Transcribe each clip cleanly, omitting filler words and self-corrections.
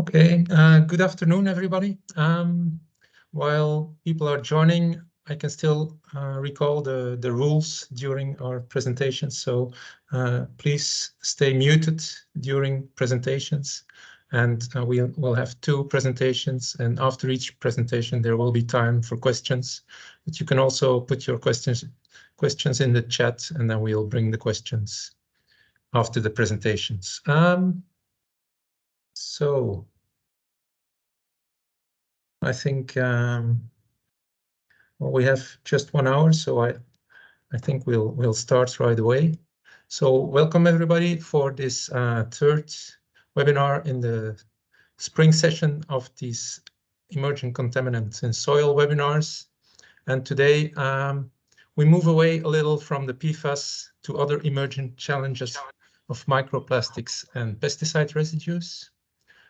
Okay, good afternoon, everybody. While people are joining, I can still recall the rules during our presentations. So please stay muted during presentations. And we'll have 2 presentations. And after each presentation, there will be time for questions. But you can also put your questions in the chat, and then we'll bring the questions after the presentations. So I think well, we have just 1 hour, so I think we'll start right away. So welcome everybody for this 3rd webinar in the spring session of these emerging contaminants in soil webinars. And today we move away a little from the PFAS to other emerging challenges of microplastics and pesticide residues.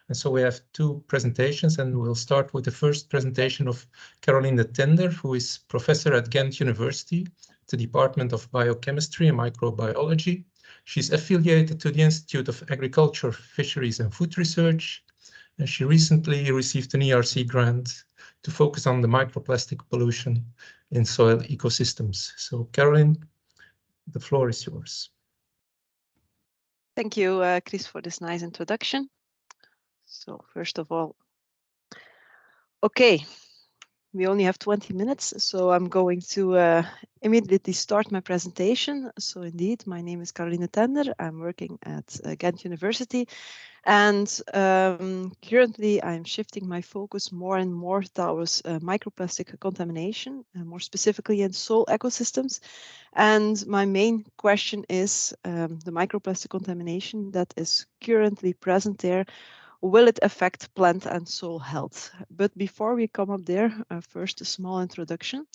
And so we have 2 presentations, and we'll start with the first presentation of Caroline de Tender, who is professor at Ghent University, the Department of Biochemistry and Microbiology. She's affiliated to the Institute of Agriculture, Fisheries and Food Research, and she recently received an ERC grant to focus on the microplastic pollution in soil ecosystems. So Caroline, the floor is yours. Thank you, Chris, for this nice introduction. So first of all, okay, we only have 20 minutes, so I'm going to immediately start my presentation. So indeed, my name is Caroline Tender. I'm working at Ghent University, and currently I'm shifting my focus more and more towards microplastic contamination, more specifically in soil ecosystems. And my main question is the microplastic contamination that is currently present there. Will it affect plant and soil health? But before we come up there, first a small introduction.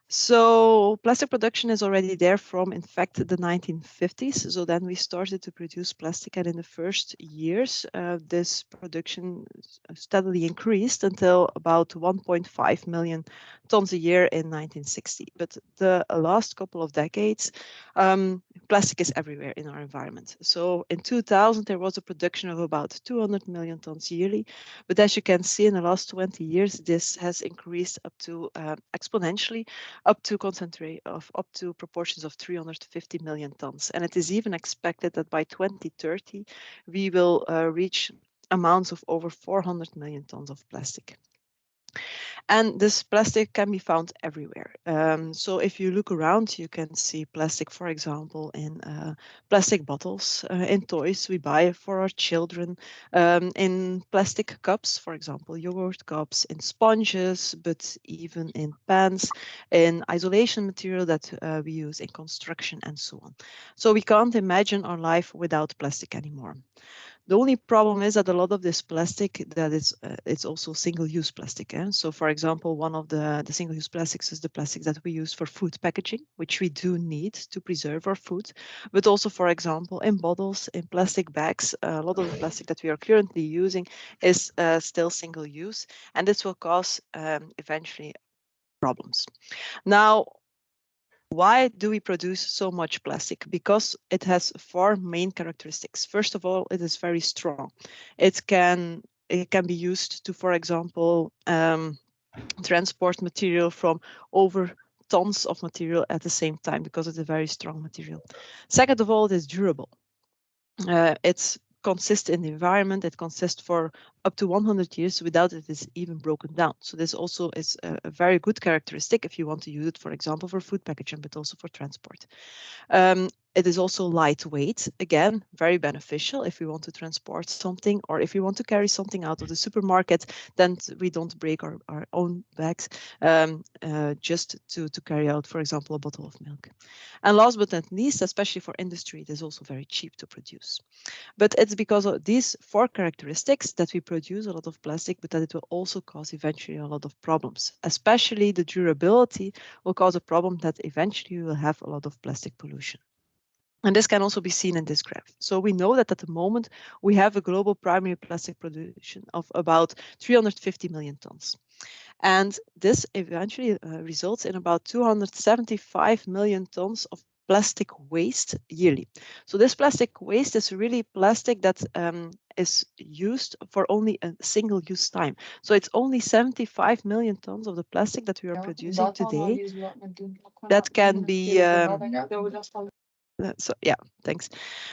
So plastic production is already there from, in fact, the 1950s. So then we started to produce plastic, and in the first years, this production steadily increased until about 1.5 million tons a year in 1960. But the last couple of decades, plastic is everywhere in our environment. So in 2000, there was a production of about 200 million tons yearly. But as you can see, in the last 20 years, this has increased up to exponentially, up to proportions of 350 million tons. And it is even expected that by 2030, we will reach amounts of over 400 million tons of plastic. And this plastic can be found everywhere. So if you look around, you can see plastic, for example, in plastic bottles, in toys we buy for our children, in plastic cups, for example, yogurt cups, in sponges, but even in pans, in isolation material that we use in construction and so on. So we can't imagine our life without plastic anymore. The only problem is that a lot of this plastic, that is, it's also single-use plastic. So, for example, one of the single-use plastics is the plastic that we use for food packaging, which we do need to preserve our food. But also, for example, in bottles, in plastic bags, a lot of the plastic that we are currently using is still single-use, and this will cause eventually problems. Now, why do we produce so much plastic? Because it has 4 main characteristics. First of all, it is very strong. It can be used to, for example, transport material from over tons of material at the same time, because it's a very strong material. Second of all, it is durable. It's consists in the environment. It consists for up to 100 years without it is even broken down. So this also is a very good characteristic if you want to use it, for example, for food packaging, but also for transport. It is also lightweight, again, very beneficial if we want to transport something, or if we want to carry something out of the supermarket, then we don't break our own bags just to carry out, for example, a bottle of milk. And last but not least, especially for industry, it is also very cheap to produce. But it's because of these 4 characteristics that we produce a lot of plastic, but that it will also cause eventually a lot of problems. Especially the durability will cause a problem that eventually we will have a lot of plastic pollution. And this can also be seen in this graph. So we know that at the moment we have a global primary plastic production of about 350 million tons. And this eventually results in about 275 million tons of plastic waste yearly. So this plastic waste is really plastic that is used for only a single-use time. So it's only 75 million tons of the plastic that we are producing today that can be so yeah, thanks.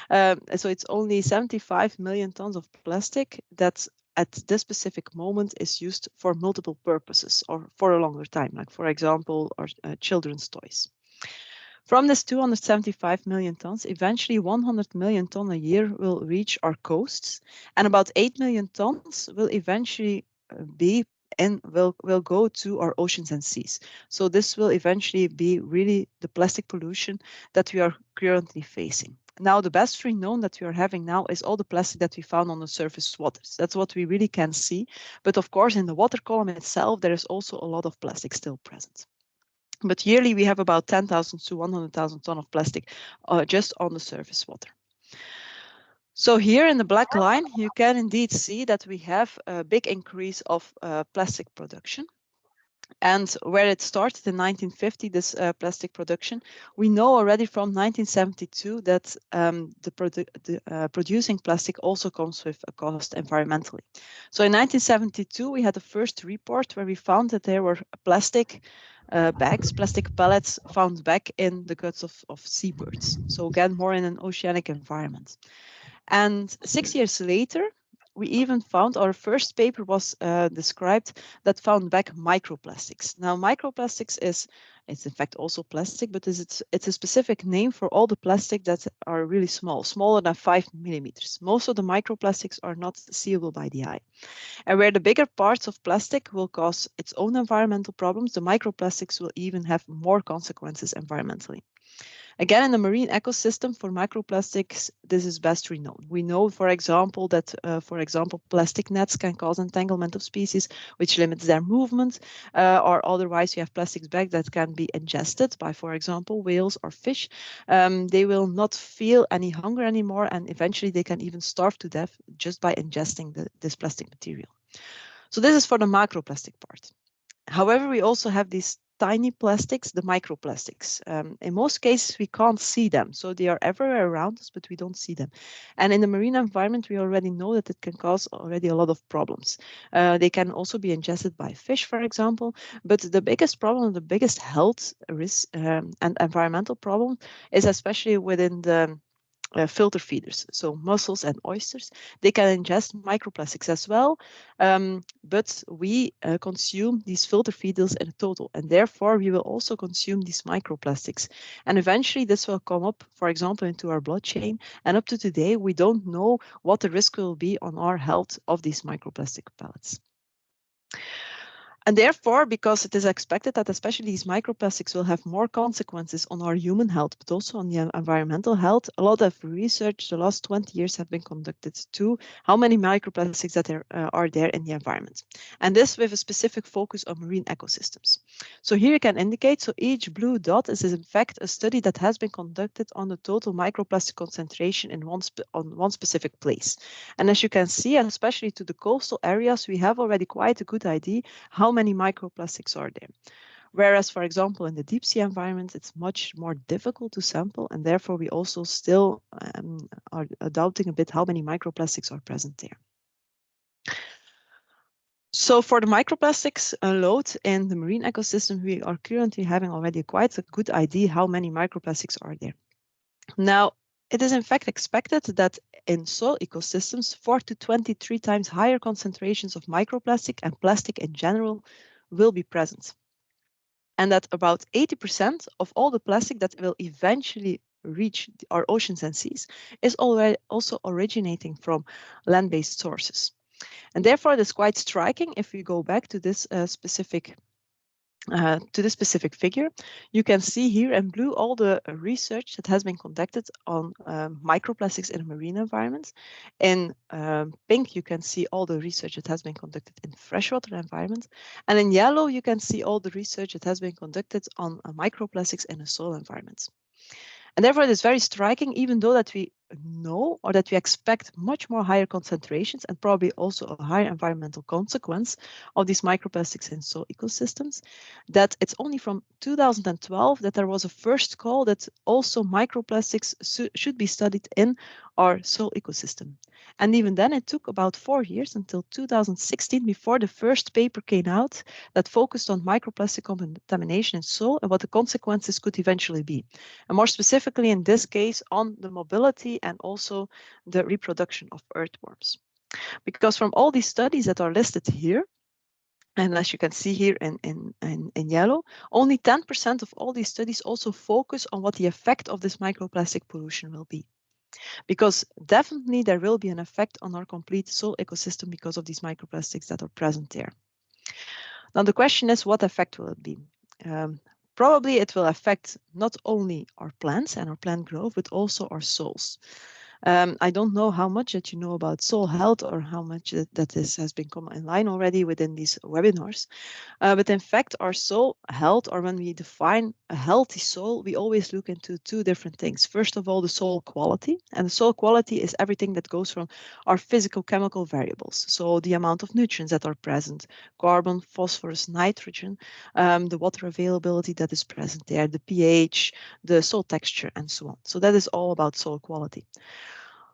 So it's only 75 million tons of plastic that at this specific moment is used for multiple purposes or for a longer time, like for example, our children's toys. From this 275 million tons, eventually 100 million tons a year will reach our coasts, and about 8 million tons will eventually be and will go to our oceans and seas. So this will eventually be really the plastic pollution that we are currently facing. Now, the best renown that we are having now is all the plastic that we found on the surface waters. That's what we really can see. But of course, in the water column itself, there is also a lot of plastic still present. But yearly, we have about 10,000 to 100,000 tons of plastic just on the surface water. So here in the black line, you can indeed see that we have a big increase of plastic production. And where it started in 1950, this plastic production, we know already from 1972 that producing plastic also comes with a cost environmentally. So in 1972, we had the first report where we found that there were plastic bags, plastic pellets found back in the guts of seabirds. So again, more in an oceanic environment. And 6 years later, we even found our first paper was described that found back microplastics. Now, microplastics it's in fact also plastic, but it's a specific name for all the plastic that are really small, smaller than 5 millimeters. Most of the microplastics are not seeable by the eye. And where the bigger parts of plastic will cause its own environmental problems, the microplastics will even have more consequences environmentally. Again, in the marine ecosystem for microplastics, this is best renowned. We know, for example, that, plastic nets can cause entanglement of species, which limits their movement, or otherwise we have plastics bags that can be ingested by, for example, whales or fish. They will not feel any hunger anymore, and eventually they can even starve to death just by ingesting this plastic material. So this is for the macroplastic part. However, we also have these tiny plastics, the microplastics. In most cases, we can't see them. So they are everywhere around us, but we don't see them. And in the marine environment, we already know that it can cause already a lot of problems. They can also be ingested by fish, for example. But the biggest problem, the biggest health risk and environmental problem is especially within the filter feeders, so mussels and oysters. They can ingest microplastics as well, but we consume these filter feeders in total, and therefore we will also consume these microplastics. And eventually this will come up, for example, into our blood chain, and up to today we don't know what the risk will be on our health of these microplastic pellets. And therefore, because it is expected that especially these microplastics will have more consequences on our human health, but also on the environmental health, a lot of research the last 20 years have been conducted to how many microplastics that are there in the environment. And this with a specific focus on marine ecosystems. So here you can indicate, so each blue dot is in fact a study that has been conducted on the total microplastic concentration in on one specific place. And as you can see, and especially to the coastal areas, we have already quite a good idea how many microplastics are there. Whereas, for example, in the deep sea environment, it's much more difficult to sample, and therefore we also still are doubting a bit how many microplastics are present there. So for the microplastics load in the marine ecosystem, we are currently having already quite a good idea how many microplastics are there. Now, it is in fact expected that in soil ecosystems, 4 to 23 times higher concentrations of microplastic and plastic in general will be present. And that about 80% of all the plastic that will eventually reach our oceans and seas is already also originating from land-based sources. And therefore, it is quite striking if we go back to this specific figure. You can see here in blue all the research that has been conducted on microplastics in marine environments. In pink, you can see all the research that has been conducted in freshwater environments. And in yellow, you can see all the research that has been conducted on microplastics in a soil environment. And therefore, it is very striking, even though that we know or that we expect much more higher concentrations and probably also a higher environmental consequence of these microplastics in soil ecosystems, that it's only from 2012 that there was a first call that also microplastics should be studied in our soil ecosystem. And even then, it took about 4 years until 2016 before the first paper came out that focused on microplastic contamination in soil and what the consequences could eventually be. And more specifically, in this case, on the mobility and also the reproduction of earthworms. Because from all these studies that are listed here, and as you can see here in yellow, only 10% of all these studies also focus on what the effect of this microplastic pollution will be. Because definitely there will be an effect on our complete soil ecosystem because of these microplastics that are present there. Now the question is, what effect will it be? Probably it will affect not only our plants and our plant growth, but also our soils. I don't know how much that you know about soil health or how much that this has been come in line already within these webinars. But in fact, our soil health, or when we define a healthy soil, we always look into two different things. First of all, the soil quality. And the soil quality is everything that goes from our physical chemical variables. So the amount of nutrients that are present, carbon, phosphorus, nitrogen, the water availability that is present there, the pH, the soil texture, and so on. So that is all about soil quality.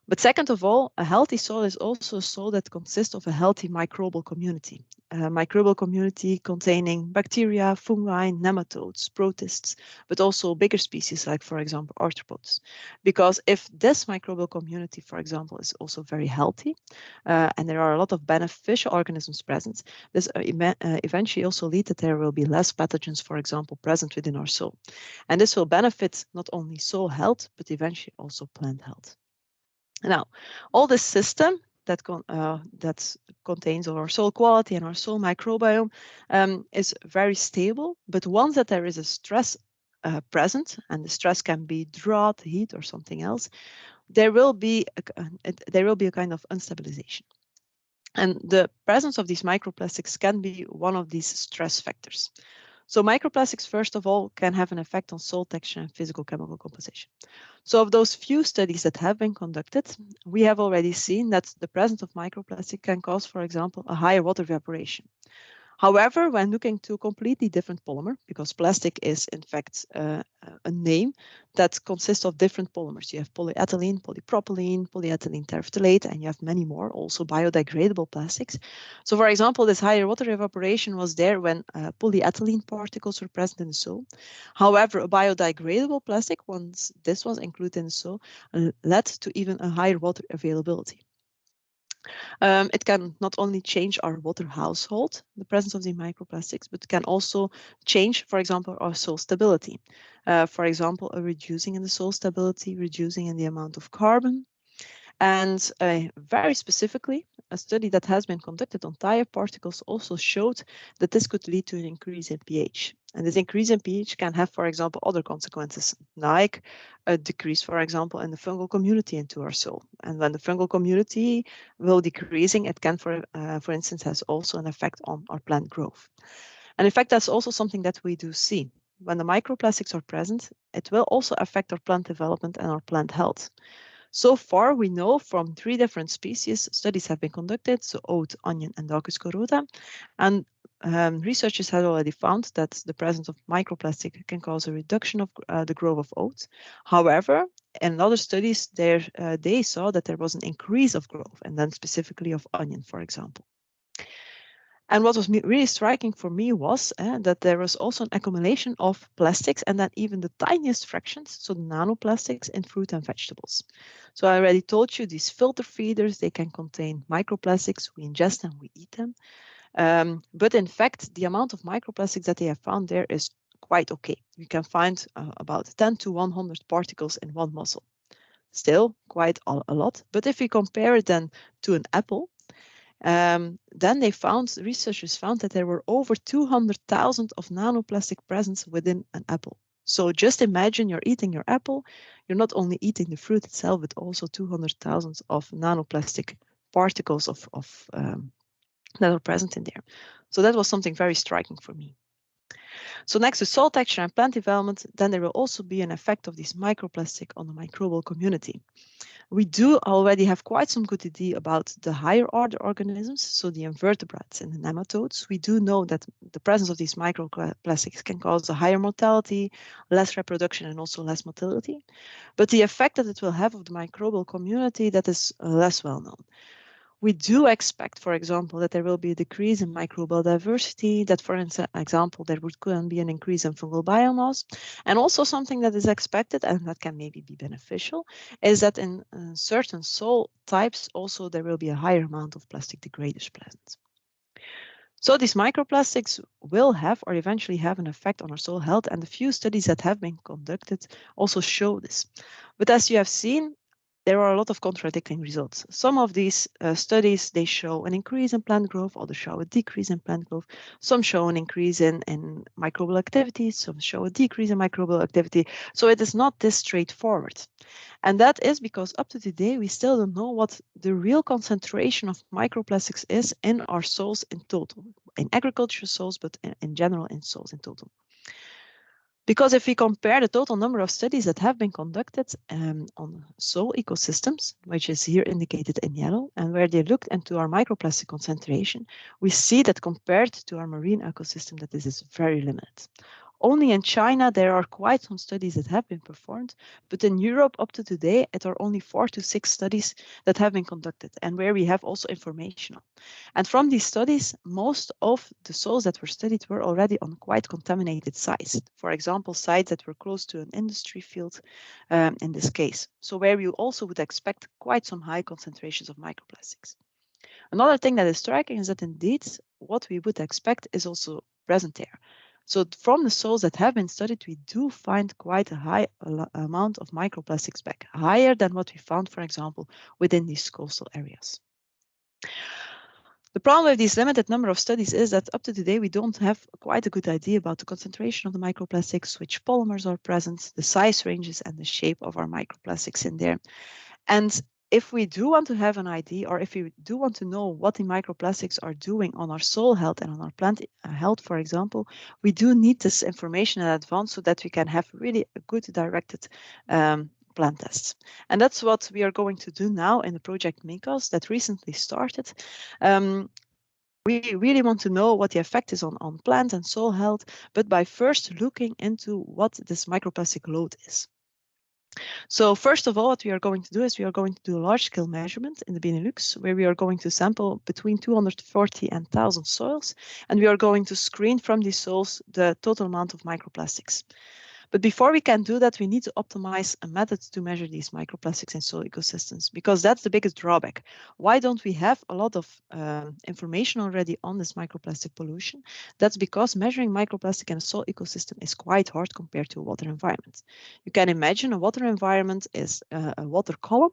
But second of all, a healthy soil is also a soil that consists of a healthy microbial community. A microbial community containing bacteria, fungi, nematodes, protists, but also bigger species like, for example, arthropods. Because if this microbial community, for example, is also very healthy, and there are a lot of beneficial organisms present, this eventually also lead that there will be less pathogens, for example, present within our soil. And this will benefit not only soil health, but eventually also plant health. Now, all this system that contains our soil quality and our soil microbiome is very stable, but once that there is a stress present, and the stress can be drought, heat, or something else, there will be a kind of unstabilization. And the presence of these microplastics can be one of these stress factors. So microplastics, first of all, can have an effect on soil texture and physical chemical composition. So of those few studies that have been conducted, we have already seen that the presence of microplastic can cause, for example, a higher water evaporation. However, when looking to a completely different polymer, because plastic is in fact a name that consists of different polymers. You have polyethylene, polypropylene, polyethylene terephthalate, and you have many more, also biodegradable plastics. So for example, this higher water evaporation was there when polyethylene particles were present in the soil. However, a biodegradable plastic, once this was included in the soil, led to even a higher water availability. It can not only change our water household, the presence of the microplastics, but can also change, for example, our soil stability. For example, a reducing in the soil stability, reducing in the amount of carbon. And very specifically, a study that has been conducted on tire particles also showed that this could lead to an increase in pH. And this increase in pH can have, for example, other consequences, like a decrease, for example, in the fungal community into our soil. And when the fungal community will decreasing, it can, for instance, has also an effect on our plant growth. And in fact, that's also something that we do see. When the microplastics are present, it will also affect our plant development and our plant health. So far, we know from 3 different species, studies have been conducted, so oat, onion, and Daucus carota. And researchers have already found that the presence of microplastic can cause a reduction of the growth of oats. However, in other studies, they saw that there was an increase of growth, and then specifically of onion, for example. And what was really striking for me was that there was also an accumulation of plastics, and then even the tiniest fractions, so the nanoplastics in fruit and vegetables. So I already told you these filter feeders, they can contain microplastics. We ingest them, we eat them. But in fact, the amount of microplastics that they have found there is quite okay. You can find about 10 to 100 particles in one mussel. Still quite a lot. But if we compare it then to an apple, then researchers found that there were over 200,000 of nanoplastic presence within an apple. So just imagine you're eating your apple, you're not only eating the fruit itself, but also 200,000 of nanoplastic particles that are present in there. So that was something very striking for me. So next to soil texture and plant development, then there will also be an effect of this microplastic on the microbial community. We do already have quite some good idea about the higher order organisms, so the invertebrates and the nematodes. We do know that the presence of these microplastics can cause a higher mortality, less reproduction, and also less motility. But the effect that it will have of the microbial community, that is less well known. We do expect, for example, that there will be a decrease in microbial diversity, that, for example, there could be an increase in fungal biomass. And also something that is expected, and that can maybe be beneficial, is that in certain soil types, also there will be a higher amount of plastic degraders present. So these microplastics will have or eventually have an effect on our soil health, and the few studies that have been conducted also show this. But as you have seen, there are a lot of contradicting results. Some of these studies, they show an increase in plant growth, others show a decrease in plant growth. Some show an increase in microbial activity, some show a decrease in microbial activity. So it is not this straightforward. And that is because up to today, we still don't know what the real concentration of microplastics is in our soils in total, in agriculture soils, but in general in soils in total. Because if we compare the total number of studies that have been conducted on soil ecosystems, which is here indicated in yellow, and where they looked into our microplastic concentration, we see that compared to our marine ecosystem, that this is very limited. Only in China, there are quite some studies that have been performed, but in Europe, up to today, it are only 4 to 6 studies that have been conducted and where we have also information on. And from these studies, most of the soils that were studied were already on quite contaminated sites. For example, sites that were close to an industry field in this case. So where you also would expect quite some high concentrations of microplastics. Another thing that is striking is that indeed what we would expect is also present there. So from the soils that have been studied, we do find quite a high amount of microplastics back, higher than what we found, for example, within these coastal areas. The problem with this limited number of studies is that up to today, we don't have quite a good idea about the concentration of the microplastics, which polymers are present, the size ranges, and the shape of our microplastics in there. And if we do want to have an idea, or if we do want to know what the microplastics are doing on our soil health and on our plant health, for example, we do need this information in advance so that we can have really a good directed plant tests. And that's what we are going to do now in the project MICOS that recently started. We really want to know what the effect is on plant and soil health, but by first looking into what this microplastic load is. So first of all, what we are going to do is we are going to do a large-scale measurement in the Benelux, where we are going to sample between 240 and 1,000 soils, and we are going to screen from these soils the total amount of microplastics. But before we can do that, we need to optimize a method to measure these microplastics in soil ecosystems, because that's the biggest drawback. Why don't we have a lot of information already on this microplastic pollution? That's because measuring microplastic in a soil ecosystem is quite hard compared to a water environment. You can imagine a water environment is a water column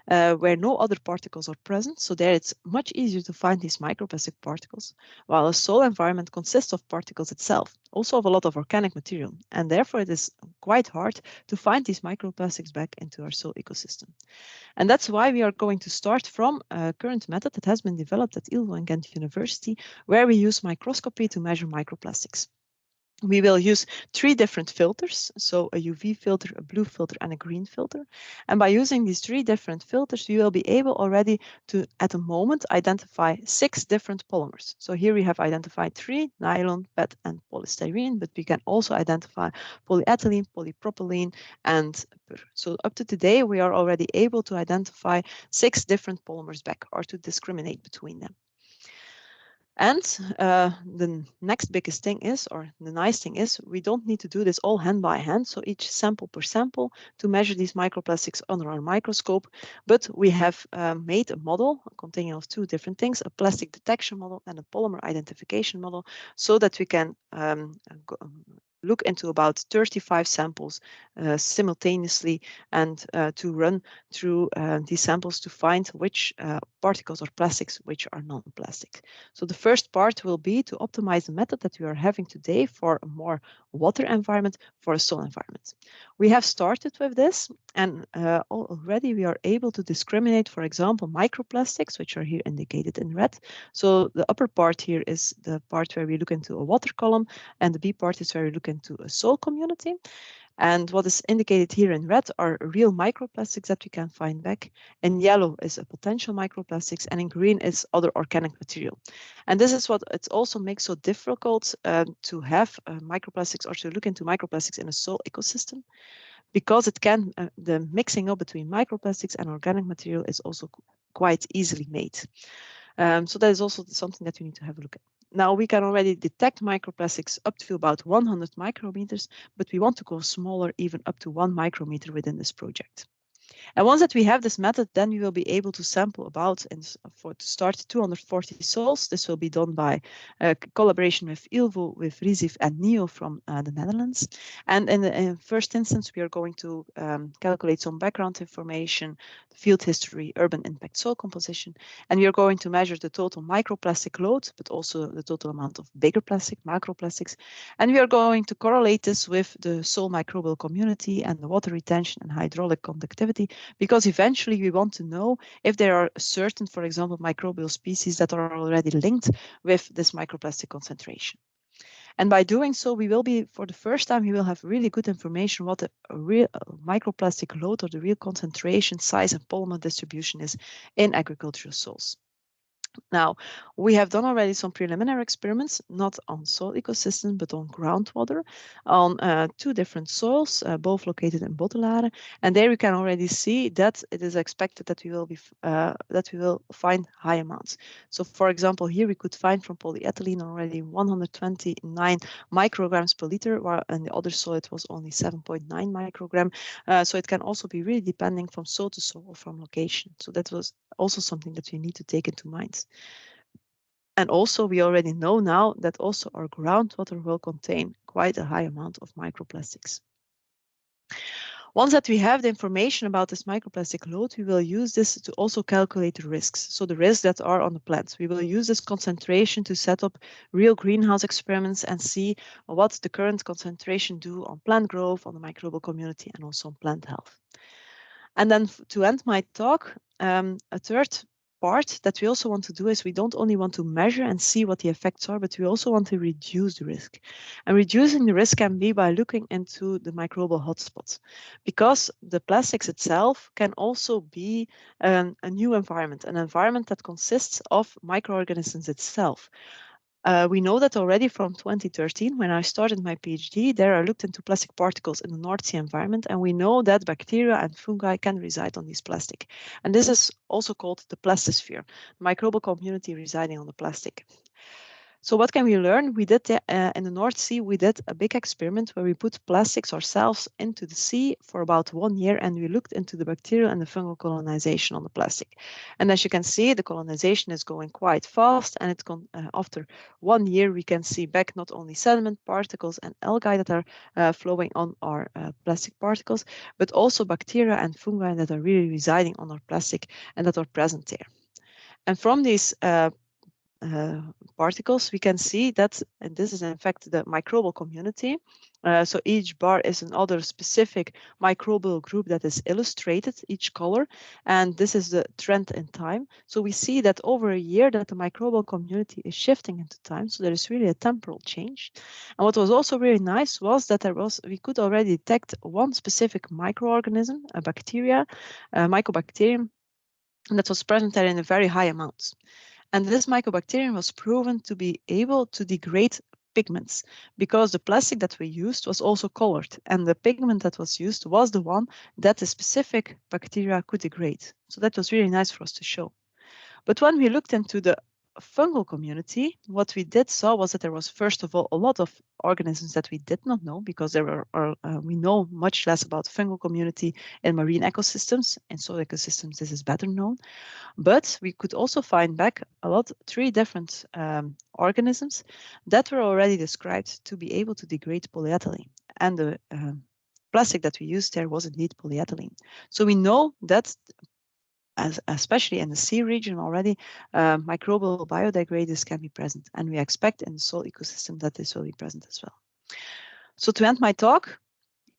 where no other particles are present. So there it's much easier to find these microplastic particles, while a soil environment consists of particles itself, also of a lot of organic material. And therefore it is quite hard to find these microplastics back into our soil ecosystem. And that's why we are going to start from a current method that has been developed at ILVO and Ghent University, where we use microscopy to measure microplastics. We will use 3 different filters, so a UV filter, a blue filter, and a green filter. And by using these 3 different filters, we will be able already to, at the moment, identify 6 different polymers. So here we have identified 3, nylon, PET, and polystyrene, but we can also identify polyethylene, polypropylene, and PUR. So up to today, we are already able to identify 6 different polymers back, or to discriminate between them. And the next biggest thing is, or the nice thing is, we don't need to do this all hand by hand, so each sample per sample to measure these microplastics under our microscope, but we have made a model containing of 2 different things, a plastic detection model and a polymer identification model, so that we can look into about 35 samples simultaneously and to run through these samples to find which particles or plastics which are non-plastic. So the first part will be to optimize the method that we are having today for a more water environment for a soil environment. We have started with this, and already we are able to discriminate, for example, microplastics, which are here indicated in red. So the upper part here is the part where we look into a water column, and the B part is where we look into a soil community. And what is indicated here in red are real microplastics that we can find back. In yellow is a potential microplastics, and in green is other organic material. And this is what it also makes so difficult to have microplastics, or to look into microplastics in a soil ecosystem, because it can the mixing up between microplastics and organic material is also quite easily made. So that is also something that you need to have a look at. Now we can already detect microplastics up to about 100 micrometers, but we want to go smaller, even up to 1 micrometer within this project. And once that we have this method, then we will be able to sample about, and to start, 240 soils. This will be done by collaboration with ILVO, with RISIF and NEO from the Netherlands. And in the first instance, we are going to calculate some background information, the field history, urban impact soil composition, and we are going to measure the total microplastic load, but also the total amount of bigger plastic, macroplastics. And we are going to correlate this with the soil microbial community and the water retention and hydraulic conductivity, because eventually we want to know if there are certain, for example, microbial species that are already linked with this microplastic concentration. And by doing so, we will be, for the first time, we will have really good information what the real microplastic load, or the real concentration, size, and polymer distribution is in agricultural soils. Now, we have done already some preliminary experiments, not on soil ecosystem, but on groundwater, on 2 different soils, both located in Bottelaren. And there we can already see that it is expected that we will find high amounts. So, for example, here we could find from polyethylene already 129 micrograms per liter, while in the other soil it was only 7.9 microgram. So it can also be really depending from soil to soil, or from location. So that was also something that we need to take into mind. And also, we already know now that also our groundwater will contain quite a high amount of microplastics. Once that we have the information about this microplastic load, we will use this to also calculate the risks. So the risks that are on the plants. We will use this concentration to set up real greenhouse experiments and see what the current concentration do on plant growth, on the microbial community, and also on plant health. And then to end my talk, a third part that we also want to do is we don't only want to measure and see what the effects are, but we also want to reduce the risk. And reducing the risk can be by looking into the microbial hotspots, because the plastics itself can also be a new environment, an environment that consists of microorganisms itself. We know that already from 2013, when I started my PhD, there I looked into plastic particles in the North Sea environment, and we know that bacteria and fungi can reside on these plastic. And this is also called the plastisphere, microbial community residing on the plastic. So what can we learn? We did in the North Sea, we did a big experiment where we put plastics ourselves into the sea for about 1 year, and we looked into the bacterial and the fungal colonization on the plastic. And as you can see, the colonization is going quite fast, and after 1 year, we can see back not only sediment particles and algae that are flowing on our plastic particles, but also bacteria and fungi that are really residing on our plastic and that are present there. And from these particles, we can see that, and this is in fact the microbial community. So each bar is another specific microbial group that is illustrated, each color, and this is the trend in time. So we see that over a year that the microbial community is shifting into time. So there is really a temporal change. And what was also really nice was that we could already detect one specific microorganism, a bacteria, a mycobacterium, that was present there in a very high amounts. And this mycobacterium was proven to be able to degrade pigments, because the plastic that we used was also colored, and the pigment that was used was the one that the specific bacteria could degrade. So that was really nice for us to show. But when we looked into the fungal community, what we saw was that there was, first of all, a lot of organisms that we did not know, because we know much less about the fungal community in marine ecosystems. In soil ecosystems, this is better known. But we could also find back 3 different organisms that were already described to be able to degrade polyethylene. And the plastic that we used there was indeed polyethylene. So we know that, especially in the sea region already, microbial biodegraders can be present. And we expect in the soil ecosystem that this will be present as well. So to end my talk,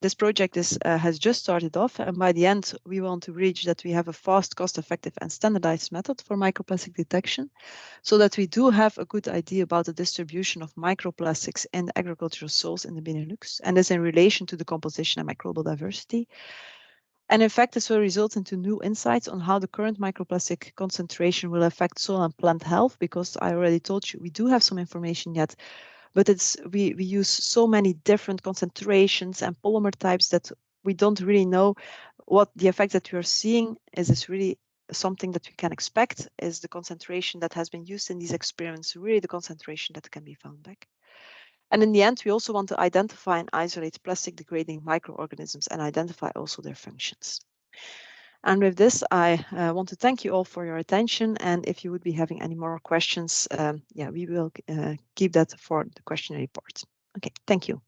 this project has just started off, and by the end, we want to reach that we have a fast, cost-effective, and standardized method for microplastic detection, so that we do have a good idea about the distribution of microplastics in the agricultural soils in the Benelux, and this in relation to the composition and microbial diversity. And in fact, this will result into new insights on how the current microplastic concentration will affect soil and plant health, because I already told you we do have some information yet, but we use so many different concentrations and polymer types that we don't really know what the effect that we are seeing. Is this really something that we can expect? Is the concentration that has been used in these experiments really the concentration that can be found back? And in the end, we also want to identify and isolate plastic degrading microorganisms and identify also their functions. And with this, I want to thank you all for your attention. And if you would be having any more questions, yeah, we will keep that for the question report. Okay, thank you.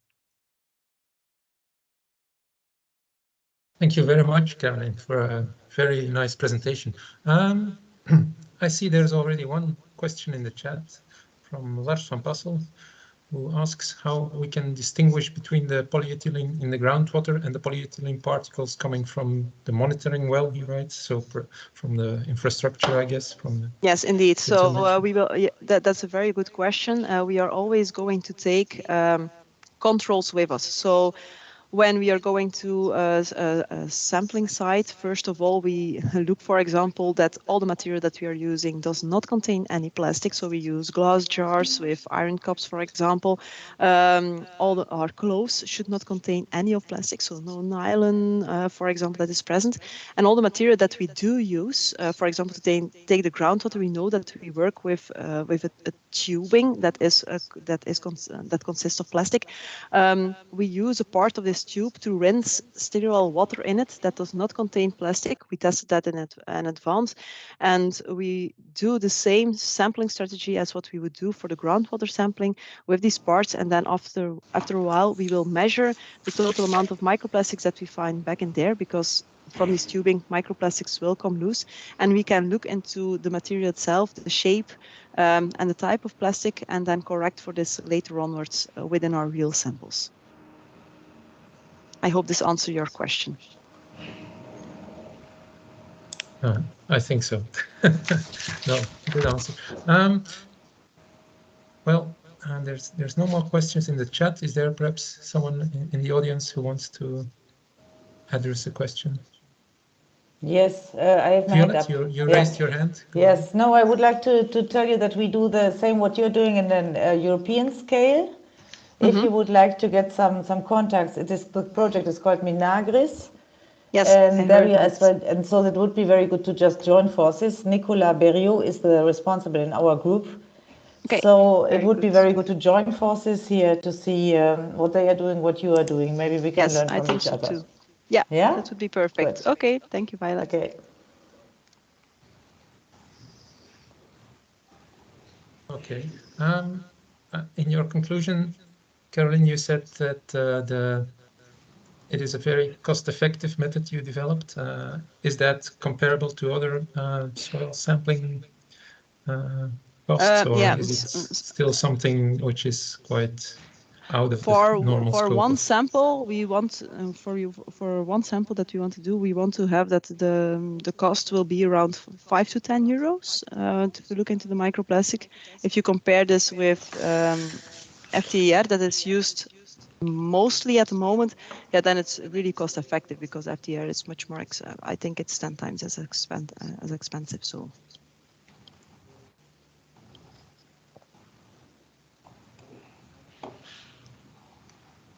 Thank you very much, Caroline, for a very nice presentation. I see there's already one question in the chat from Lars van Passel, who asks how we can distinguish between the polyethylene in the groundwater and the polyethylene particles coming from the monitoring well, he writes, so from the infrastructure, I guess. Yes, indeed. So we will. Yeah, that's a very good question. We are always going to take controls with us. So when we are going to a sampling site, first of all, we look, for example, that all the material that we are using does not contain any plastic. So we use glass jars with iron cups, for example. Our clothes should not contain any of plastic, so no nylon, for example, that is present. And all the material that we do use, for example, to take the groundwater, we know that we work with a tubing that consists of plastic. We use a part of this tube to rinse sterile water in it that does not contain plastic. We tested that in advance, and we do the same sampling strategy as what we would do for the groundwater sampling with these parts. And then after a while, we will measure the total amount of microplastics that we find back in there, because from this tubing, microplastics will come loose, and we can look into the material itself, the shape, and the type of plastic, and then correct for this later onwards within our real samples. I hope this answers your question. I think so. No, good answer. Well, there's no more questions in the chat. Is there perhaps someone in the audience who wants to address a question? Yes, I have my hand up. You raised your hand. Yes, no, I would like to tell you that we do the same what you're doing in an European scale. If you would like to get some contacts, the project is called Minagris. Yes, and there we are as well, and so it would be very good to just join forces. Nicolas Berriot is the responsible in our group. Okay, so it would be very good to join forces here to see what they are doing, what you are doing. Maybe we can learn from each other. Too. Yeah, that would be perfect. Good. Okay, thank you, Violet. Okay. Okay. In your conclusion, Caroline, you said that it is a very cost-effective method you developed. Is that comparable to other soil sampling costs, or is it still something which is quite out of the normal scope? For one sample, we want for one sample that we want to do, we want to have that the cost will be around 5 to 10 euros to look into the microplastic. If you compare this with FTER that is used mostly at the moment, yeah, then it's really cost effective, because FTER is much more. I think it's 10 times as expensive. So.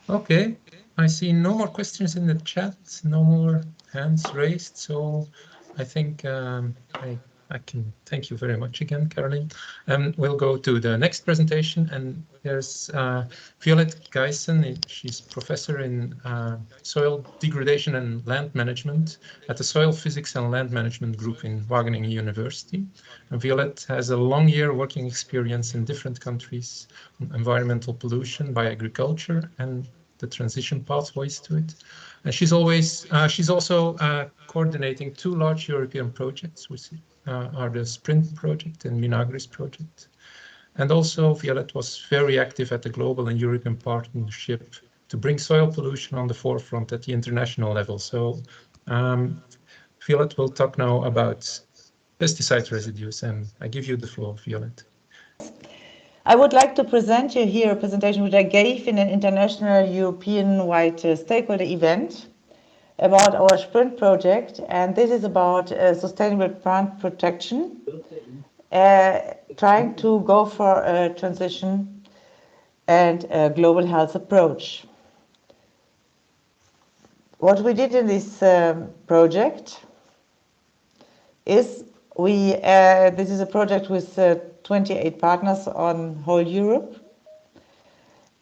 Okay, I see no more questions in the chat, no more hands raised. So I think I can thank you very much again, Caroline. We'll go to the next presentation, and there's Violet Guyson. She's professor in soil degradation and land management at the Soil Physics and Land Management Group in Wageningen University. And Violet has a long year working experience in different countries on environmental pollution by agriculture and the transition pathways to it. And she's also coordinating two large European projects, which are the Sprint project and Minagris project. And also Violet was very active at the global and European partnership bring soil pollution on the forefront at the international level. So Violet will talk now about pesticide residues, and I give you the floor, Violet. I would like to present you here a presentation which I gave in an international European-wide stakeholder event about our Sprint project, and this is about sustainable plant protection, trying to go for a transition and a global health approach. What we did in this project is this is a project with 28 partners on whole Europe,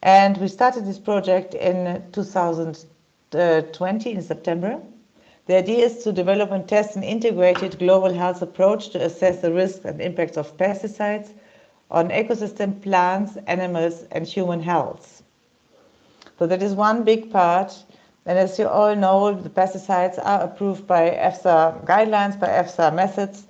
and we started this project in 2020 in September. The idea is to develop and test an integrated global health approach to assess the risks and impacts of pesticides on ecosystem, plants, animals, and human health. So that is one big part. And as you all know, the pesticides are approved by EFSA guidelines, by EFSA methods.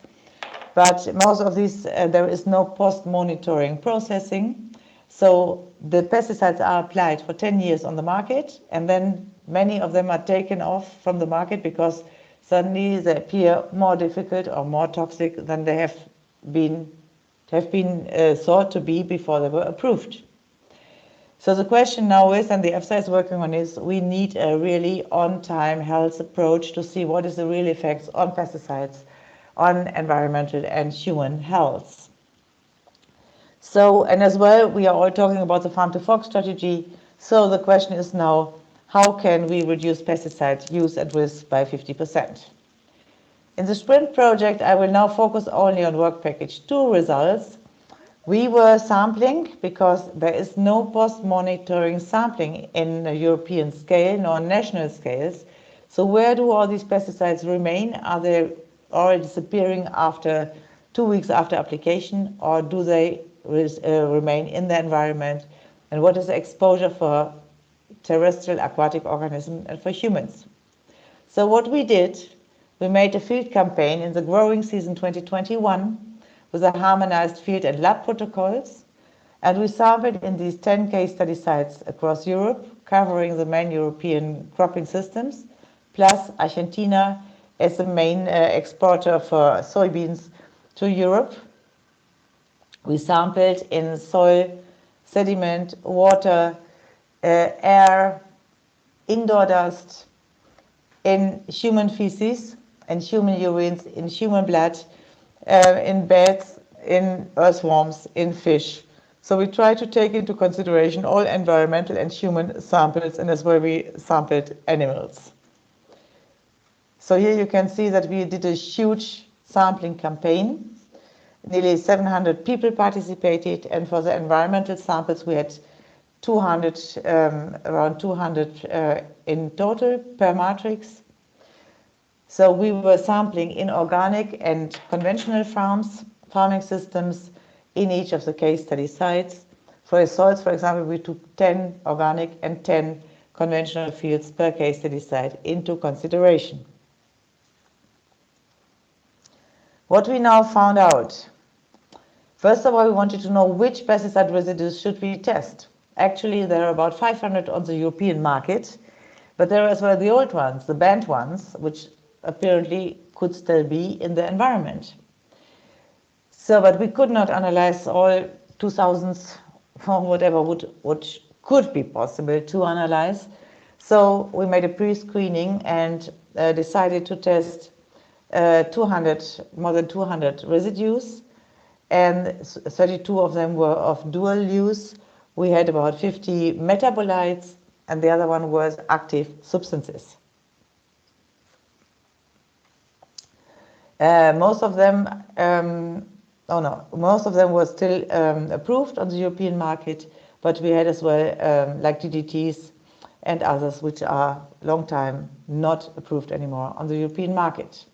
But most of these, there is no post-monitoring processing. So the pesticides are applied for 10 years on the market, and then many of them are taken off from the market because suddenly they appear more difficult or more toxic than they have been thought to be before they were approved. So the question now is, and the EFSA is working on this, we need a really on-time health approach to see what is the real effects on pesticides on environmental and human health. So, and as well, we are all talking about the farm to fork strategy. So the question is now, how can we reduce pesticide use and risk by 50%? In the Sprint project, I will now focus only on work package 2 results. We were sampling because there is no post-monitoring sampling in a European scale nor national scales. So where do all these pesticides remain? Are they already disappearing after 2 weeks after application, or do they remain in the environment? And what is the exposure for terrestrial aquatic organisms and for humans? So what we did, we made a field campaign in the growing season 2021 with the harmonized field and lab protocols, and we sampled in these 10 case study sites across Europe, covering the main European cropping systems, plus Argentina as the main exporter for soybeans to Europe. We sampled in soil, sediment, water, air, indoor dust, in human feces, in human urines, in human blood, in beds, in earthworms, in fish. So we try to take into consideration all environmental and human samples, and as well we sampled animals. So here you can see that we did a huge sampling campaign. Nearly 700 people participated, and for the environmental samples we had 200, around 200 in total per matrix. So we were sampling in organic and conventional farming systems in each of the case study sites. For the soils, for example, we took 10 organic and 10 conventional fields per case study site into consideration. What we now found out. First of all, we wanted to know which pesticide residues should we test. Actually, there are about 500 on the European market, but there are as well the old ones, the banned ones, which apparently could still be in the environment. So, but we could not analyze all 2000s or whatever which could be possible to analyze. So we made a pre-screening and decided to test more than 200 residues, and 32 of them were of dual use. We had about 50 metabolites, and the other one was active substances. Most of them were still approved on the European market, but we had as well like DDTs and others which are long time not approved anymore on the European market.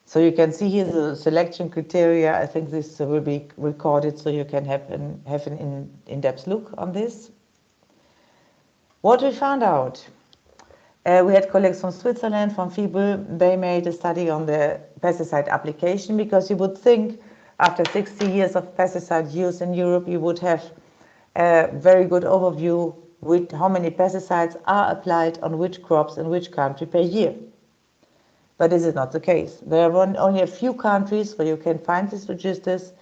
So you can see here the selection criteria. I think this will be recorded so you can have an in-depth look on this. What we found out. We had colleagues from Switzerland, from FIBUL. They made a study on the pesticide application, because you would think after 60 years of pesticide use in Europe, you would have a very good overview with how many pesticides are applied on which crops in which country per year. But this is not the case. There are only a few countries where you can find these registers.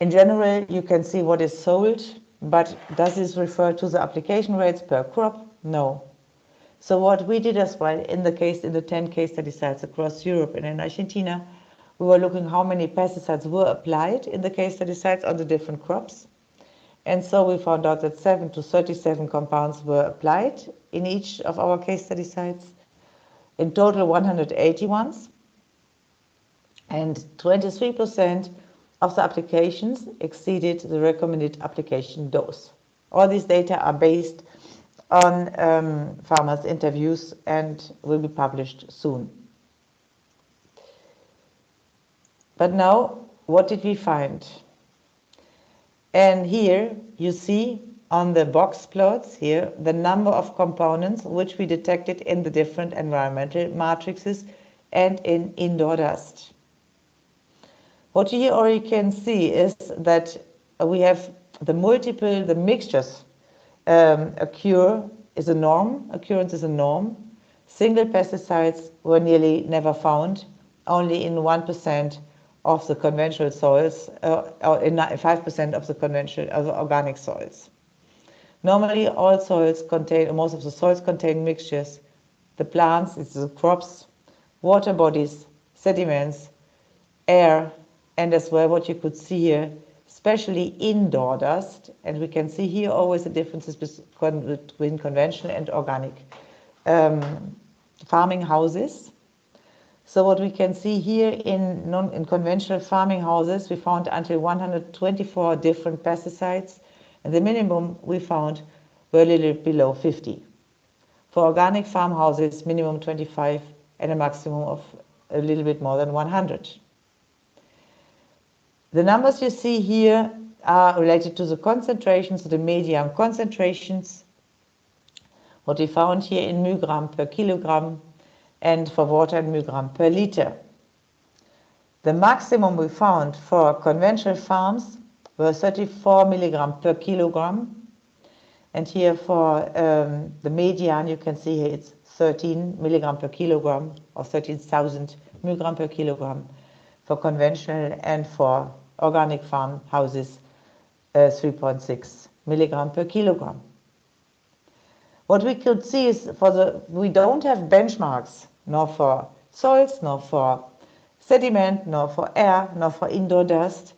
In general, you can see what is sold, but does this refer to the application rates per crop? No. So what we did as well in the 10 case study sites across Europe and in Argentina, we were looking how many pesticides were applied in the case study sites on the different crops. And so we found out that 7 to 37 compounds were applied in each of our case study sites. In total, 180 ones. And 23% of the applications exceeded the recommended application dose. All these data are based on farmers' interviews and will be published soon. But now, what did we find? And here you see on the box plots here the number of components which we detected in the different environmental matrices and in indoor dust. What you already can see is that we have the mixtures occurrence is a norm. Single pesticides were nearly never found, only in 1% of the conventional soils, or in 5% of the conventional organic soils. Normally, all soils contain, most of the soils contain mixtures. The plants, it's the crops, water bodies, sediments, air, and as well what you could see here, especially indoor dust. And we can see here always the differences between conventional and organic farming houses. So what we can see here in conventional farming houses, we found until 124 different pesticides, and the minimum we found were a little below 50. For organic farmhouses, minimum 25 and a maximum of a little bit more than 100. The numbers you see here are related to the concentrations, the medium concentrations, what we found here in mg per kilogram, and for water in mg per liter. The maximum we found for conventional farms were 34 milligram per kilogram. And here for the median, you can see here it's 13 milligram per kilogram, or 13,000 milligram per kilogram for conventional, and for organic farmhouses, 3.6 milligram per kilogram. What we could see is we don't have benchmarks, nor for soils, nor for sediment, nor for air, nor for indoor dust.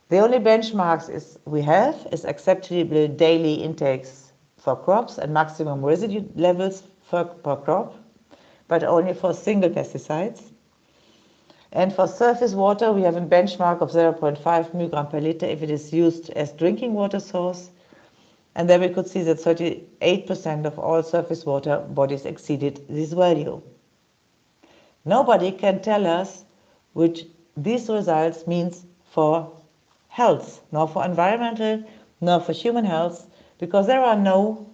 The only benchmarks we have is acceptable daily intakes for crops and maximum residue levels per crop, but only for single pesticides. And for surface water, we have a benchmark of 0.5 milligram per liter if it is used as drinking water source. And there we could see that 38% of all surface water bodies exceeded this value. Nobody can tell us which these results means for health, nor for environmental, nor for human health, because there are no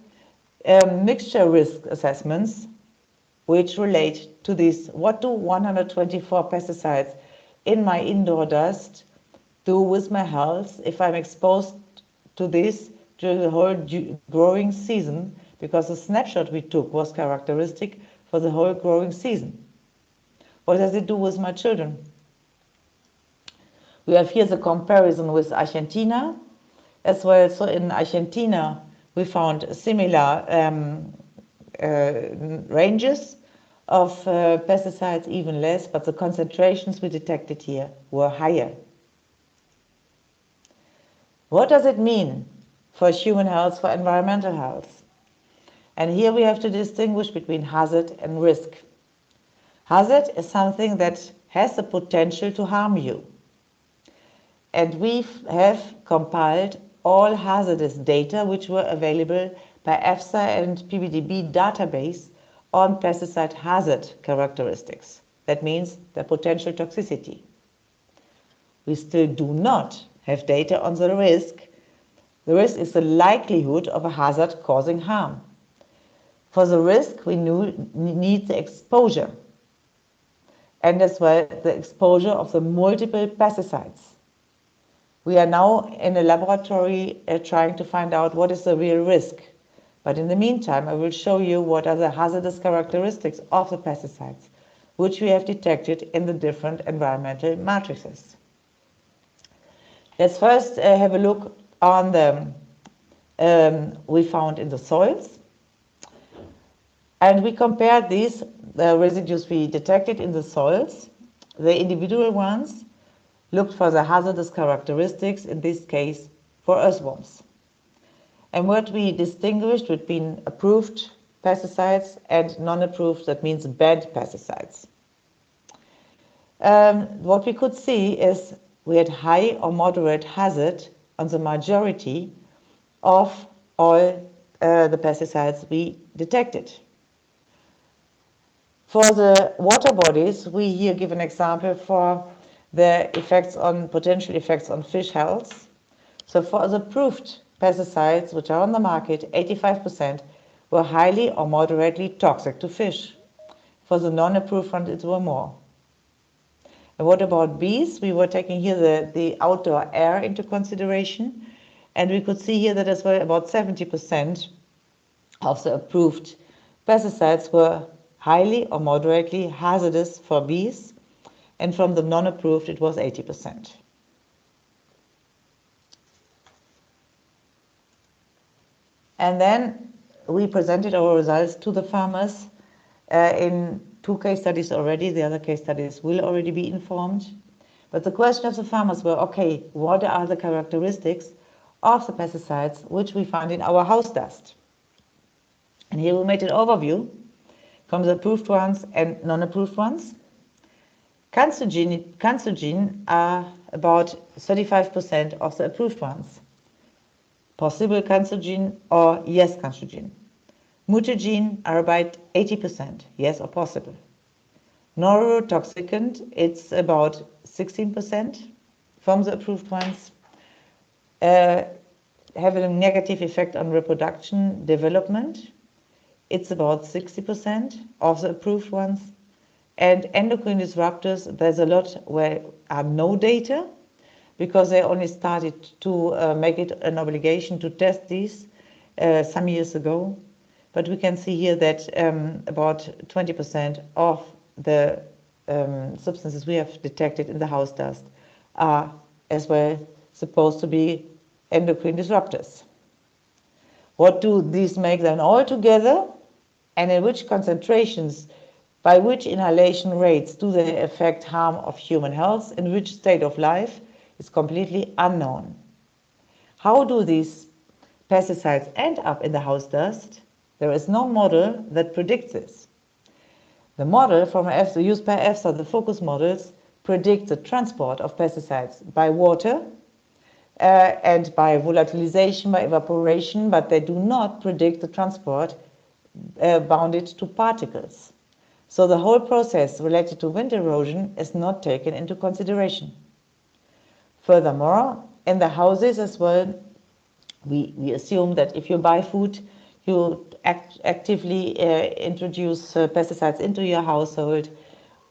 mixture risk assessments which relate to this. What do 124 pesticides in my indoor dust do with my health if I'm exposed to this during the whole growing season, because the snapshot we took was characteristic for the whole growing season? What does it do with my children? We have here the comparison with Argentina as well. So in Argentina, we found similar ranges of pesticides, even less, but the concentrations we detected here were higher. What does it mean for human health, for environmental health? And here we have to distinguish between hazard and risk. Hazard is something that has the potential to harm you. And we have compiled all hazardous data which were available by EFSA and PBDB database on pesticide hazard characteristics. That means the potential toxicity. We still do not have data on the risk. The risk is the likelihood of a hazard causing harm. For the risk, we need the exposure, and as well the exposure of the multiple pesticides. We are now in a laboratory trying to find out what is the real risk. But in the meantime, I will show you what are the hazardous characteristics of the pesticides, which we have detected in the different environmental matrices. Let's first have a look on the we found in the soils. And we compared these residues we detected in the soils. The individual ones looked for the hazardous characteristics, in this case for earthworms. And what we distinguished between approved pesticides and non-approved, that means banned pesticides. What we could see is we had high or moderate hazard on the majority of all the pesticides we detected. For the water bodies, we here give an example for the potential effects on fish health. So for the approved pesticides which are on the market, 85% were highly or moderately toxic to fish. For the non-approved ones, it were more. And what about bees? We were taking here the outdoor air into consideration, and we could see here that as well about 70% of the approved pesticides were highly or moderately hazardous for bees, and from the non-approved it was 80%. And then we presented our results to the farmers in 2 case studies already. The other case studies will already be informed. But the question of the farmers were, okay, what are the characteristics of the pesticides which we found in our house dust? And here we made an overview from the approved ones and non-approved ones. Cancerogene are about 35% of the approved ones. Possible cancerogene or yes cancerogene. Mutagene are about 80%, yes or possible. Neurotoxicant, it's about 16% from the approved ones. Have a negative effect on reproduction development. It's about 60% of the approved ones. And endocrine disruptors, there's a lot where are no data, because they only started to make it an obligation to test these some years ago. But we can see here that about 20% of the substances we have detected in the house dust are as well supposed to be endocrine disruptors. What do these make then all together, and in which concentrations, by which inhalation rates do they affect harm of human health, in which state of life, is completely unknown. How do these pesticides end up in the house dust? There is no model that predicts this. The model from EFSA, used by EFSA, the focus models, predict the transport of pesticides by water and by volatilization, by evaporation, but they do not predict the transport bounded to particles. So the whole process related to wind erosion is not taken into consideration. Furthermore, in the houses as well, we assume that if you buy food, you actively introduce pesticides into your household.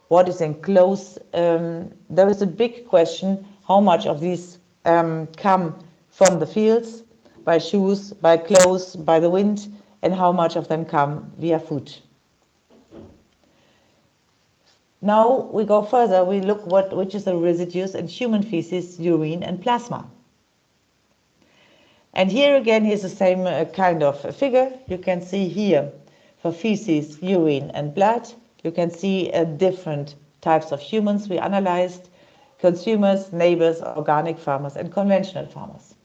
What is enclosed? There is a big question how much of these come from the fields, by shoes, by clothes, by the wind, and how much of them come via food. Now we go further, we look which is the residues in human feces, urine and plasma. And here again, here's the same kind of figure. You can see here for feces, urine and blood, you can see different types of humans we analyzed: consumers, neighbors, organic farmers and conventional farmers.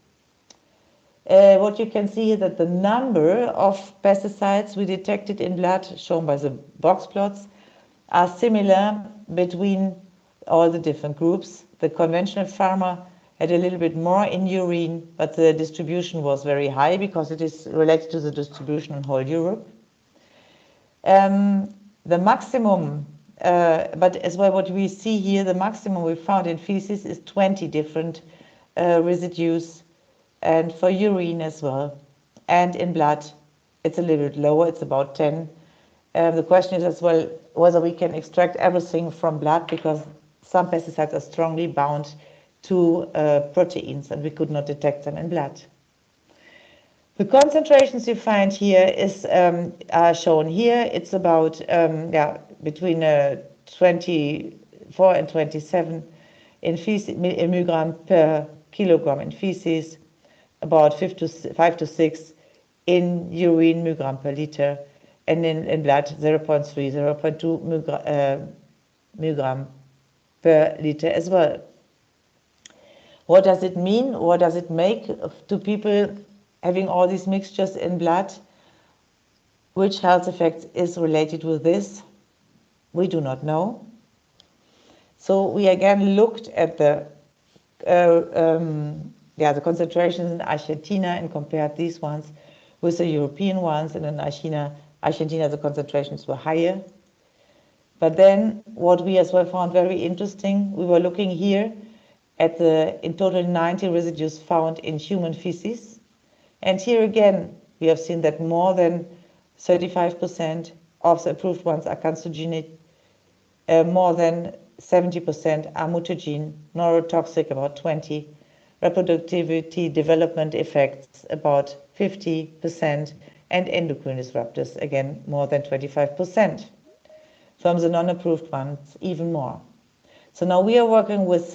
What you can see is that the number of pesticides we detected in blood, shown by the box plots, are similar between all the different groups. The conventional farmer had a little bit more in urine, but the distribution was very high because it is related to the distribution in whole Europe. The maximum, but as well what we see here, the maximum we found in feces is 20 different residues, and for urine as well. And in blood, it's a little bit lower, it's about 10. The question is as well whether we can extract everything from blood, because some pesticides are strongly bound to proteins, and we could not detect them in blood. The concentrations you find here are shown here. It's about between 24 and 27 in milligram per kilogram in feces, about 5 to 6 in urine milligram per liter, and in blood 0.3, 0.2 milligram per liter as well. What does it mean? What does it make to people having all these mixtures in blood? Which health effects is related with this? We do not know. So we again looked at the concentrations in Argentina and compared these ones with the European ones, and in Argentina the concentrations were higher. But then what we as well found very interesting, we were looking here at the in total 90 residues found in human feces. And here again, we have seen that more than 35% of the approved ones are carcinogenic, more than 70% are mutagene, neurotoxic about 20%, reproductivity development effects about 50%, and endocrine disruptors again more than 25%. From the non-approved ones, even more. So now we are working with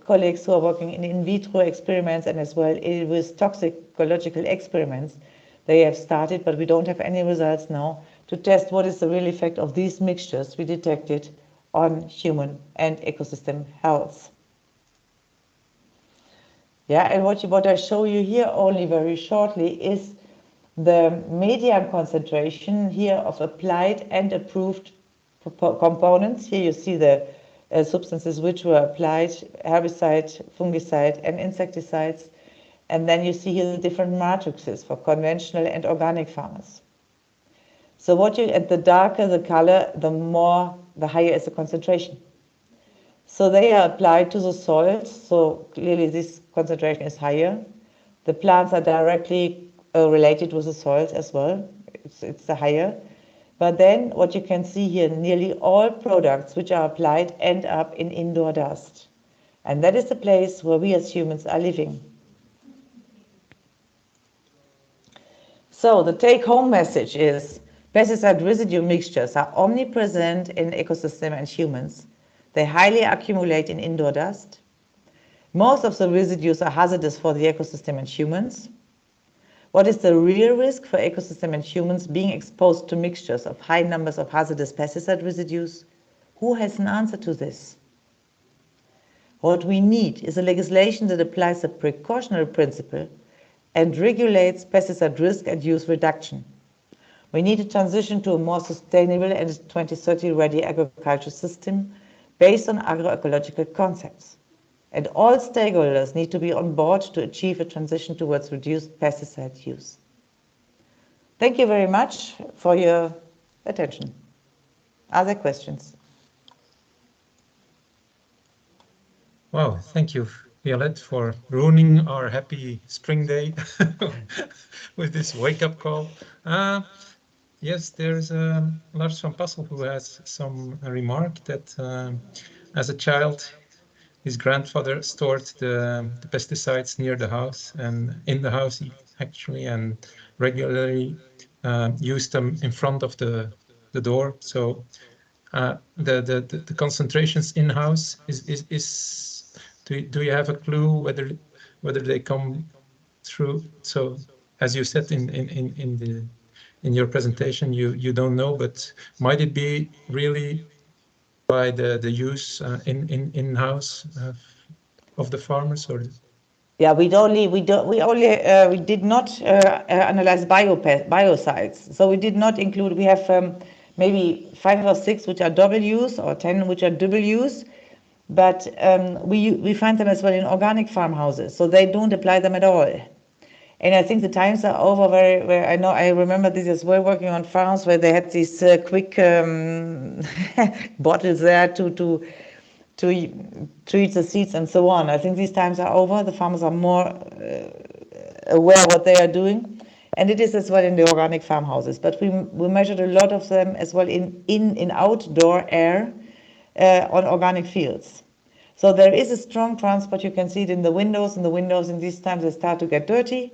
colleagues who are working in vitro experiments and as well with toxicological experiments. They have started, but we don't have any results now to test what is the real effect of these mixtures we detected on human and ecosystem health. Yeah, and what I show you here only very shortly is the median concentration here of applied and approved components. Here you see the substances which were applied, herbicide, fungicide, and insecticides. And then you see here the different matrices for conventional and organic farmers. So and the darker the color, the higher is the concentration. So they are applied to the soils, so clearly this concentration is higher. The plants are directly related with the soils as well, it's the higher. But then what you can see here, nearly all products which are applied end up in indoor dust. And that is the place where we as humans are living. So the take-home message is pesticide residue mixtures are omnipresent in ecosystem and humans. They highly accumulate in indoor dust. Most of the residues are hazardous for the ecosystem and humans. What is the real risk for ecosystem and humans being exposed to mixtures of high numbers of hazardous pesticide residues? Who has an answer to this? What we need is a legislation that applies a precautionary principle and regulates pesticide risk and use reduction. We need a transition to a more sustainable and 2030 ready agriculture system based on agroecological concepts. And all stakeholders need to be on board to achieve a transition towards reduced pesticide use. Thank you very much for your attention. Other questions? Wow, thank you, Violette, for ruining our happy spring day with this wake-up call. Yes, there's Lars van Passel who has some remark that as a child, his grandfather stored the pesticides near the house and in the house actually, and regularly used them in front of the door. So the concentrations in house is do you have a clue whether they come through? So as you said in your presentation, you don't know, but might it be really by the use in house of the farmers, or? Yeah, we did not analyze biocides. So we did not include. We have maybe 5 or 6 which are double use or 10 which are double use, but we find them as well in organic farmhouses. So they don't apply them at all. And I think the times are over where I remember this as well, working on farms where they had these quick bottles there to treat the seeds and so on. I think these times are over. The farmers are more aware what they are doing. And it is as well in the organic farmhouses. But we measured a lot of them as well in outdoor air on organic fields. So there is a strong transport. You can see it in the windows, and the windows in these times they start to get dirty.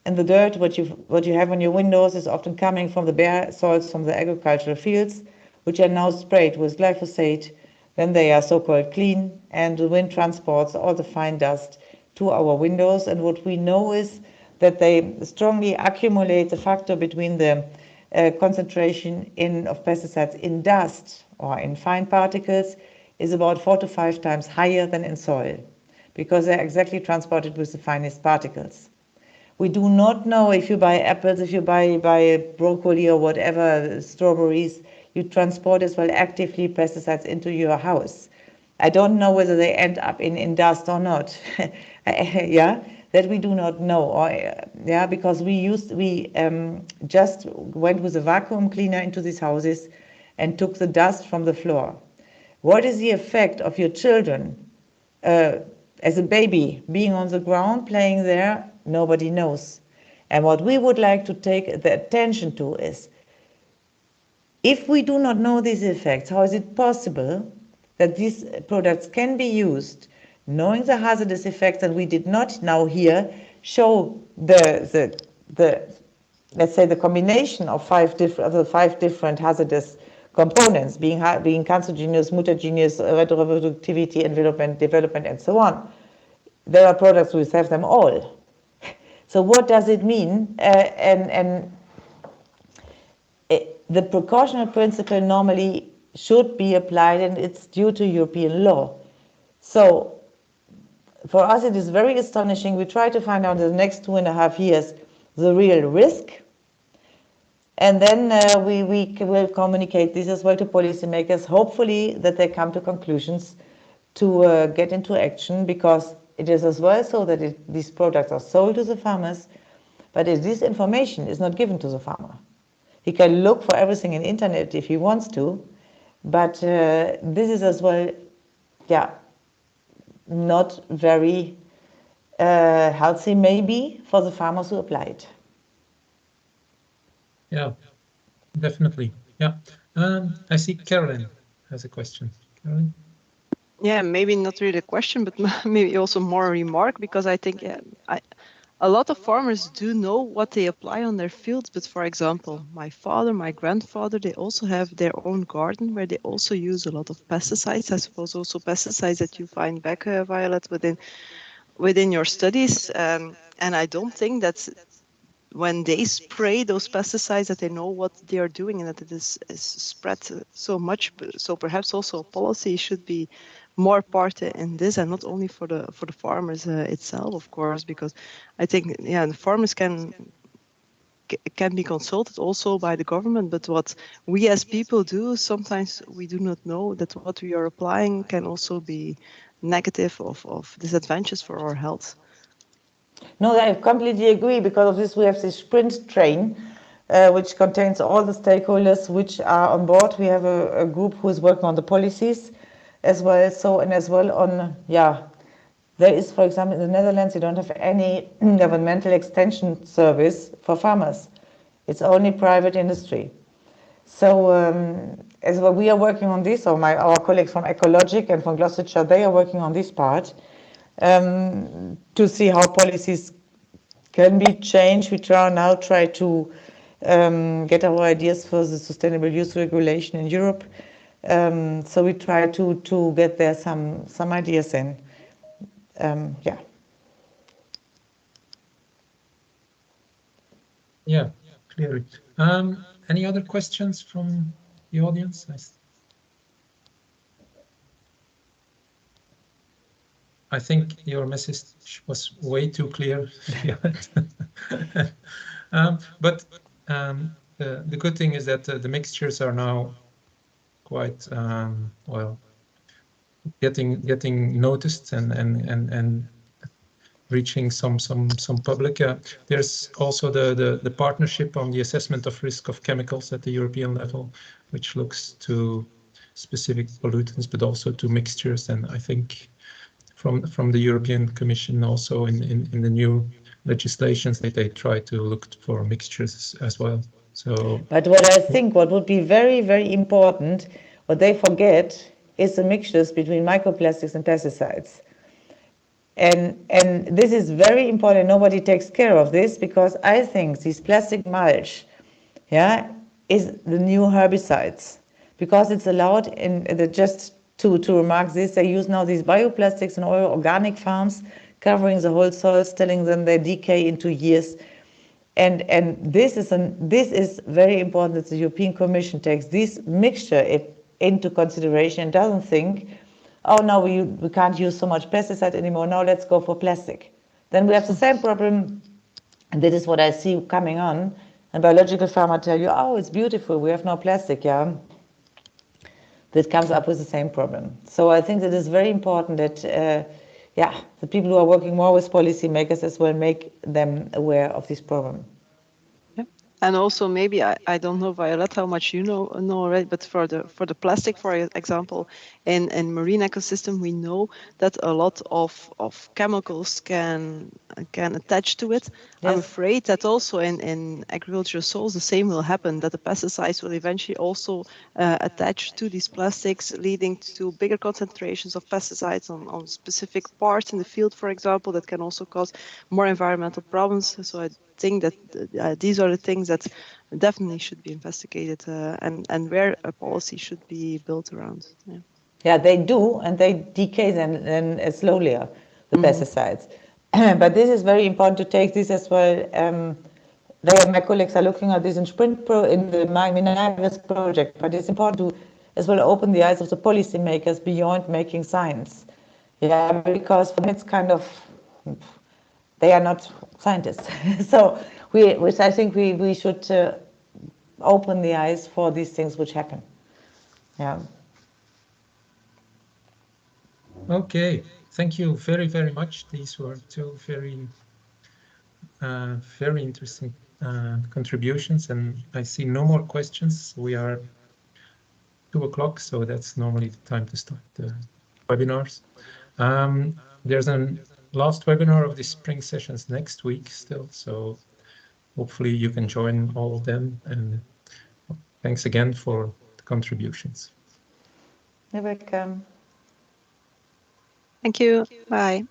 And the dirt, what you have on your windows, is often coming from the bare soils from the agricultural fields, which are now sprayed with glyphosate. Then they are so-called clean, and the wind transports all the fine dust to our windows. And what we know is that they strongly accumulate the factor between the concentration of pesticides in dust or in fine particles is about 4 to 5 times higher than in soil, because they're exactly transported with the finest particles. We do not know if you buy apples, if you buy broccoli or whatever, strawberries, you transport as well actively pesticides into your house. I don't know whether they end up in dust or not. Yeah, that we do not know. Or yeah, because we just went with a vacuum cleaner into these houses and took the dust from the floor. What is the effect of your children as a baby being on the ground playing there? Nobody knows. And what we would like to take the attention to is, if we do not know these effects, how is it possible that these products can be used knowing the hazardous effects? And we did not now here show the let's say the combination of five different hazardous components, being cancerogenius, mutagenous, retroproductivity, development, and so on. There are products which have them all. So what does it mean? The precautionary principle normally should be applied, and it's due to European law. So for us it is very astonishing. We try to find out in the next 2.5 years the real risk, and then we will communicate this as well to policymakers, hopefully that they come to conclusions to get into action, because it is as well so that these products are sold to the farmers, but this information is not given to the farmer. He can look for everything in internet if he wants to, but this is as well, yeah, not very healthy maybe for the farmers who apply it. Yeah, definitely. Yeah. I see Carolyn has a question. Carolyn? Yeah, maybe not really a question, but maybe also more a remark, because I think a lot of farmers do know what they apply on their fields. But for example, my father, my grandfather, they also have their own garden where they also use a lot of pesticides. I suppose also pesticides that you find back, Violet, within your studies. And I don't think that when they spray those pesticides that they know what they are doing and that it is spread so much. So perhaps also policy should be more part in this, and not only for the farmers itself, of course, because I think the farmers can be consulted also by the government, but what we as people do, sometimes we do not know that what we are applying can also be negative of disadvantages for our health. No, I completely agree. Because of this, we have this sprint train, which contains all the stakeholders which are on board. We have a group who is working on the policies as well. So, and as well on, there is, for example, in the Netherlands, you don't have any governmental extension service for farmers. It's only private industry. So as well, we are working on this, or our colleagues from Ecologic and from Gloucestershire, they are working on this part to see how policies can be changed. We try to get our ideas for the sustainable use regulation in Europe. So we try to get there some ideas in. Yeah, clearly. Any other questions from the audience? I think your message was way too clear. But the good thing is that the mixtures are now quite well getting noticed and reaching some public. There's also the partnership on the assessment of risk of chemicals at the European level, which looks to specific pollutants, but also to mixtures. And I think from the European Commission also in the new legislations they try to look for mixtures as well. So, but what I think what would be very, very important, what they forget, is the mixtures between microplastics and pesticides. And this is very important. Nobody takes care of this, because I think this plastic mulch, yeah, is the new herbicides, because it's allowed in the, just to remark this, they use now these bioplastics in all organic farms, covering the whole soils, telling them they decay into years. And this is very important that the European Commission takes this mixture into consideration, doesn't think, oh, no, we can't use so much pesticide anymore, now let's go for plastic. Then we have the same problem, and that is what I see coming on. And biological farmers tell you, oh, it's beautiful, we have no plastic, yeah. That comes up with the same problem. So I think that it's very important that, the people who are working more with policymakers as well make them aware of this problem. And also, maybe I don't know, Violet, how much you know already, but for the plastic, for example, in marine ecosystem, we know that a lot of chemicals can attach to it. Yes. I'm afraid that also in agricultural soils the same will happen, that the pesticides will eventually also attach to these plastics, leading to bigger concentrations of pesticides on specific parts in the field, for example, that can also cause more environmental problems. So I think that these are the things that definitely should be investigated, and where a policy should be built around. Yeah, they do, and they decay then slowly, the pesticides. But this is very important to take this as well. My colleagues are looking at this in in the Minaris project, but it's important to as well open the eyes of the policymakers beyond making science. Yeah, because for them it's kind of, they are not scientists. So I think we should open the eyes for these things which happen. Yeah. Okay, thank you very, very much. These were two very, very interesting contributions, and I see no more questions. We are 2 o'clock, so that's normally the time to start the webinars. There's a last webinar of the spring sessions next week still, so hopefully you can join all of them, and thanks again for the contributions. You're welcome. Thank you. Bye.